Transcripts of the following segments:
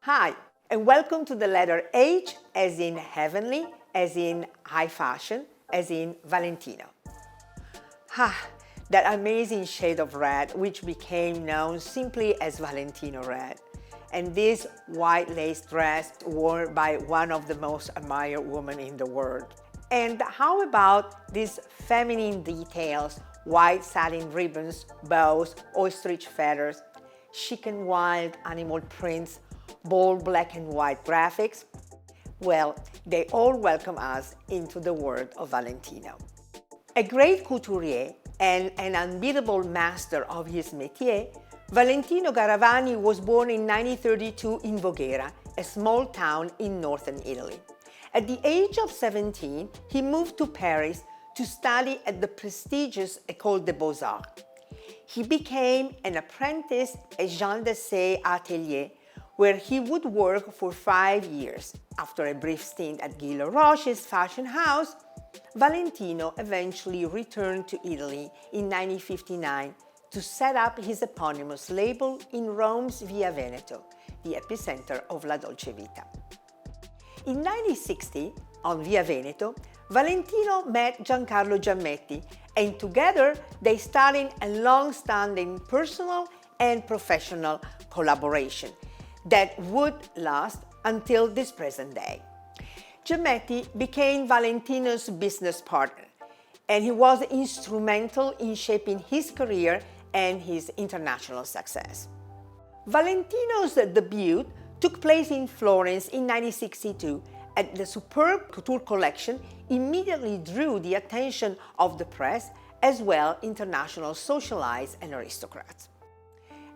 Hi, and welcome to the letter H, as in heavenly, as in high fashion, as in Valentino. That amazing shade of red, which became known simply as Valentino red. And this white lace dress worn by one of the most admired women in the world. And how about these feminine details, white satin ribbons, bows, ostrich feathers, chic and wild animal prints, bold black and white graphics? Well, they all welcome us into the world of Valentino. A great couturier and an unbeatable master of his métier, Valentino Garavani was born in 1932 in Voghera, a small town in northern Italy. At the age of 17, he moved to Paris to study at the prestigious École des Beaux-Arts. He became an apprentice at Jean Dessay's atelier, where he would work for 5 years. After a brief stint at Guy Laroche's fashion house, Valentino eventually returned to Italy in 1959 to set up his eponymous label in Rome's Via Veneto, the epicenter of La Dolce Vita. In 1960, on Via Veneto, Valentino met Giancarlo Giammetti, and together they started a long-standing personal and professional collaboration that would last until this present day. Giammetti became Valentino's business partner, and he was instrumental in shaping his career and his international success. Valentino's debut took place in Florence in 1962, and the superb couture collection immediately drew the attention of the press as well international socialites and aristocrats.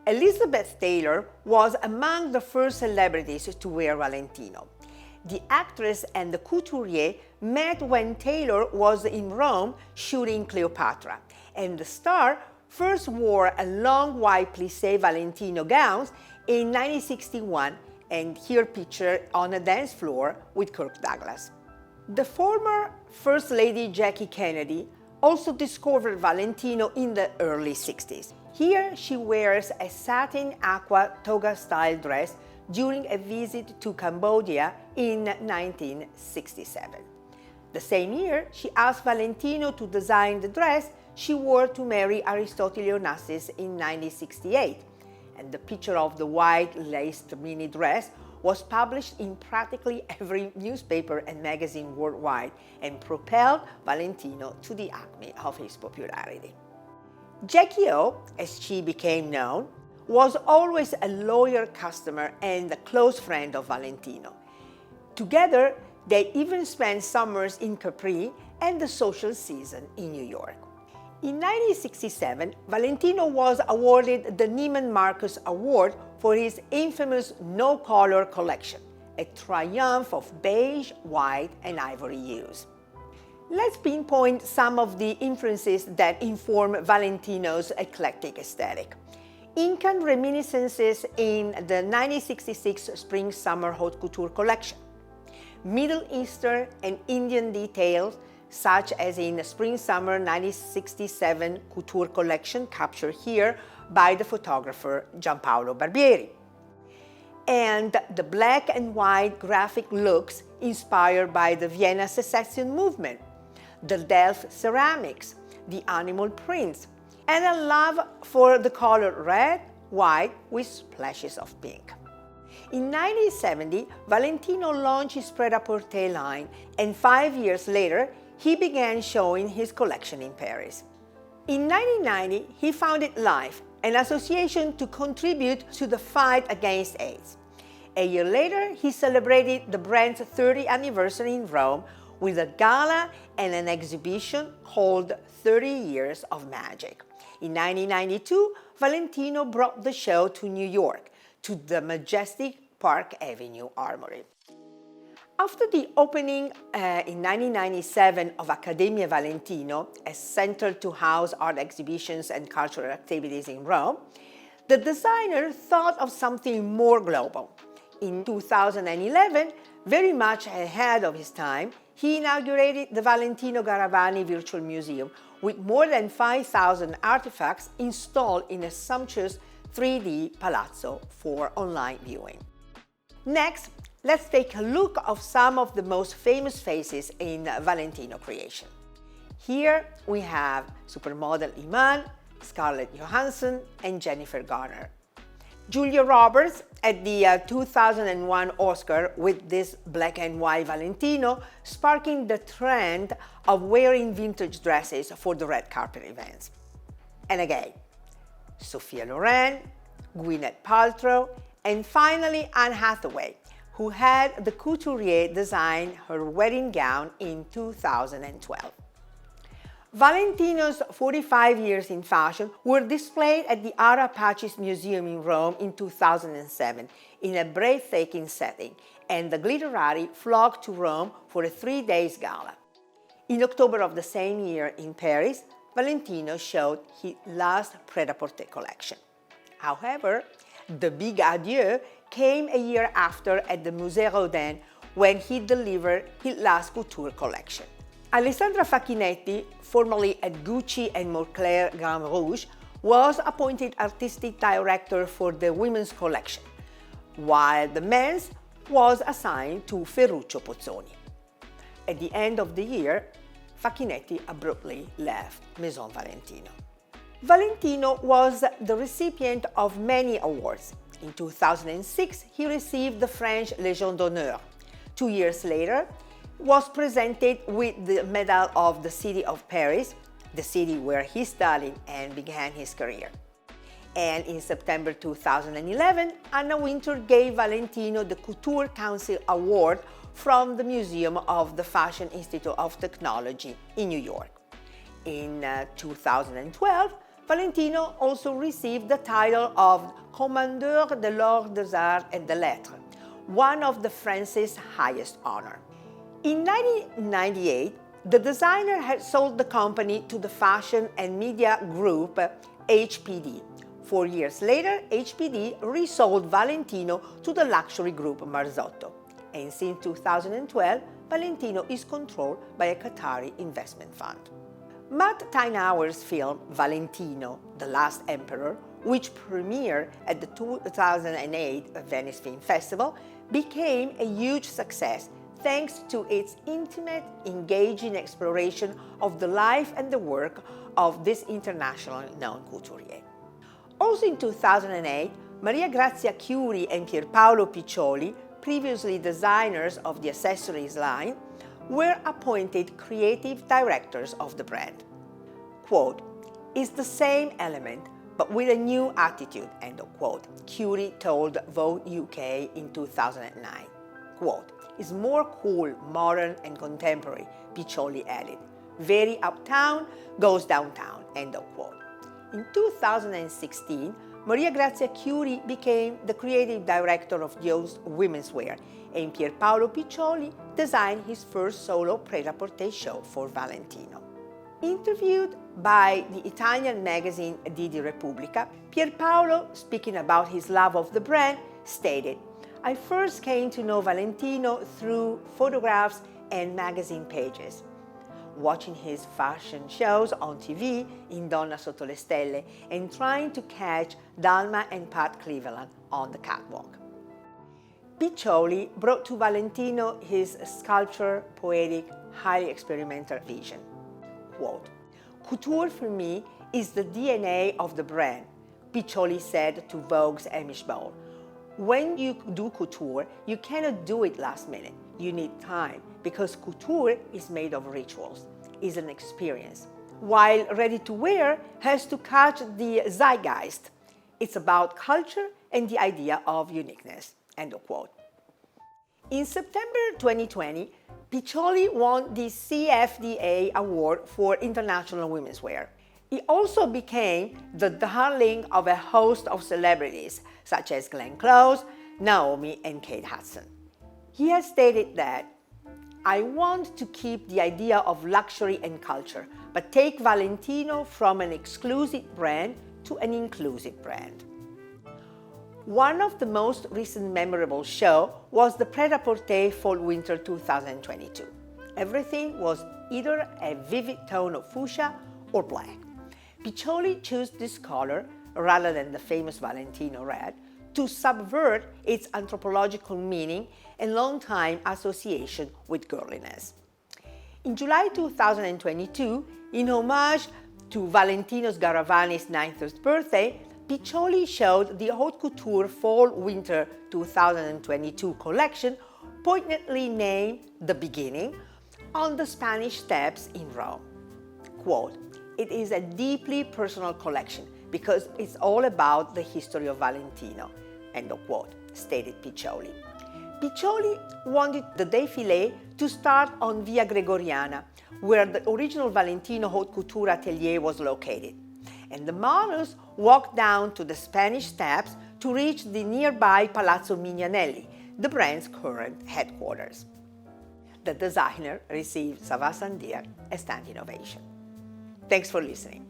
Elizabeth Taylor was among the first celebrities to wear Valentino. The actress and the couturier met when Taylor was in Rome shooting Cleopatra, and the star first wore a long white plissé Valentino gowns in 1961, and here pictured on a dance floor with Kirk Douglas. The former First Lady Jackie Kennedy also discovered Valentino in the early 60s. Here she wears a satin aqua toga-style dress during a visit to Cambodia in 1967. The same year, she asked Valentino to design the dress she wore to marry Aristotele Onassis in 1968, and the picture of the white laced mini dress was published in practically every newspaper and magazine worldwide and propelled Valentino to the acme of his popularity. Jackie O, as she became known, was always a loyal customer and a close friend of Valentino. Together, they even spent summers in Capri and the social season in New York. In 1967, Valentino was awarded the Neiman Marcus Award for his infamous no-color collection, a triumph of beige, white, and ivory hues. Let's pinpoint some of the influences that inform Valentino's eclectic aesthetic. Incan reminiscences in the 1966 Spring-Summer Haute Couture collection. Middle Eastern and Indian details, such as in the Spring-Summer 1967 Couture collection captured here by the photographer Giampaolo Barbieri. And the black and white graphic looks inspired by the Vienna Secession movement, the Delft ceramics, the animal prints, and a love for the color red, white with splashes of pink. In 1970, Valentino launched his Pret-a-Porter line, and 5 years later, he began showing his collection in Paris. In 1990, he founded LIFE, an association to contribute to the fight against AIDS. A year later, he celebrated the brand's 30th anniversary in Rome with a gala and an exhibition called 30 Years of Magic. In 1992, Valentino brought the show to New York, to the majestic Park Avenue Armory. After the opening in 1997 of Accademia Valentino, a center to house art exhibitions and cultural activities in Rome, the designer thought of something more global. In 2011, very much ahead of his time, he inaugurated the Valentino Garavani Virtual Museum with more than 5,000 artifacts installed in a sumptuous 3D palazzo for online viewing. Next, let's take a look of some of the most famous faces in Valentino creation. Here we have supermodel Iman, Scarlett Johansson, and Jennifer Garner. Julia Roberts at the 2001 Oscar with this black and white Valentino, sparking the trend of wearing vintage dresses for the red carpet events. And again, Sophia Loren, Gwyneth Paltrow, and finally Anne Hathaway, who had the couturier design her wedding gown in 2012. Valentino's 45 years in fashion were displayed at the Ara Pacis Museum in Rome in 2007 in a breathtaking setting, and the glitterati flocked to Rome for a 3-day gala. In October of the same year in Paris, Valentino showed his last Pret-a-Porter collection. However, the big adieu came a year after at the Musée Rodin when he delivered his last couture collection. Alessandra Facchinetti, formerly at Gucci and Moncler Grand Rouge, was appointed artistic director for the women's collection, while the men's was assigned to Ferruccio Pozzoni. At the end of the year, Facchinetti abruptly left Maison Valentino. Valentino was the recipient of many awards. In 2006, he received the French Légion d'honneur. 2 years later, was presented with the Medal of the City of Paris, the city where he studied and began his career. And in September 2011, Anna Wintour gave Valentino the Couture Council Award from the Museum of the Fashion Institute of Technology in New York. In 2012, Valentino also received the title of Commandeur de l'Ordre des Arts et des Lettres, one of the France's highest honors. In 1998, the designer had sold the company to the fashion and media group HPD. 4 years later, HPD resold Valentino to the luxury group Marzotto. And since 2012, Valentino is controlled by a Qatari investment fund. Matt Teinauer's film Valentino, The Last Emperor, which premiered at the 2008 Venice Film Festival, became a huge success thanks to its intimate, engaging exploration of the life and the work of this internationally known couturier. Also in 2008, Maria Grazia Chiuri and Pierpaolo Piccioli, previously designers of the accessories line, were appointed creative directors of the brand. Quote, "It's the same element, but with a new attitude," end of quote, Chiuri told Vogue UK in 2009. Quote, "Is more cool, modern, and contemporary," Piccioli added. "Very uptown, goes downtown," end of quote. In 2016, Maria Grazia Chiuri became the creative director of Dio's women's wear, and Pierpaolo Piccioli designed his first solo Pret-a-Porter show for Valentino. Interviewed by the Italian magazine Di Repubblica, Pierpaolo, speaking about his love of the brand, stated, "I first came to know Valentino through photographs and magazine pages, watching his fashion shows on TV in Donna Sotto le Stelle and trying to catch Dalma and Pat Cleveland on the catwalk." Piccioli brought to Valentino his sculpture, poetic, highly experimental vision. Quote, "Couture for me is the DNA of the brand," Piccioli said to Vogue's Amish Bowl. "When you do couture, you cannot do it last minute. You need time because couture is made of rituals, is an experience, while ready-to-wear has to catch the zeitgeist. It's about culture and the idea of uniqueness," end of quote. In September 2020, Piccioli won the CFDA Award for International Women's Wear. He also became the darling of a host of celebrities, such as Glenn Close, Naomi, and Kate Hudson. He has stated that, "I want to keep the idea of luxury and culture, but take Valentino from an exclusive brand to an inclusive brand." One of the most recent memorable shows was the Pret-a-Porter Fall-Winter 2022. Everything was either a vivid tone of fuchsia or black. Piccioli chose this color, rather than the famous Valentino red, to subvert its anthropological meaning and long-time association with girliness. In July 2022, in homage to Valentino Sgaravani's 90th birthday, Piccioli showed the Haute Couture Fall-Winter 2022 collection, poignantly named The Beginning, on the Spanish Steps in Rome. Quote, "It is a deeply personal collection because it's all about the history of Valentino," end of quote, stated Piccioli. Piccioli wanted the défilé to start on Via Gregoriana, where the original Valentino Haute Couture atelier was located, and the models walked down to the Spanish Steps to reach the nearby Palazzo Mignanelli, the brand's current headquarters. The designer received Sava Sandir a standing ovation. Thanks for listening,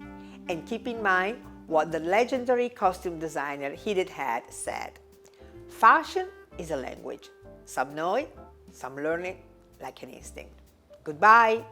and keep in mind what the legendary costume designer Hideth Head said: "Fashion is a language. Some know it, some learn it like an instinct." Goodbye.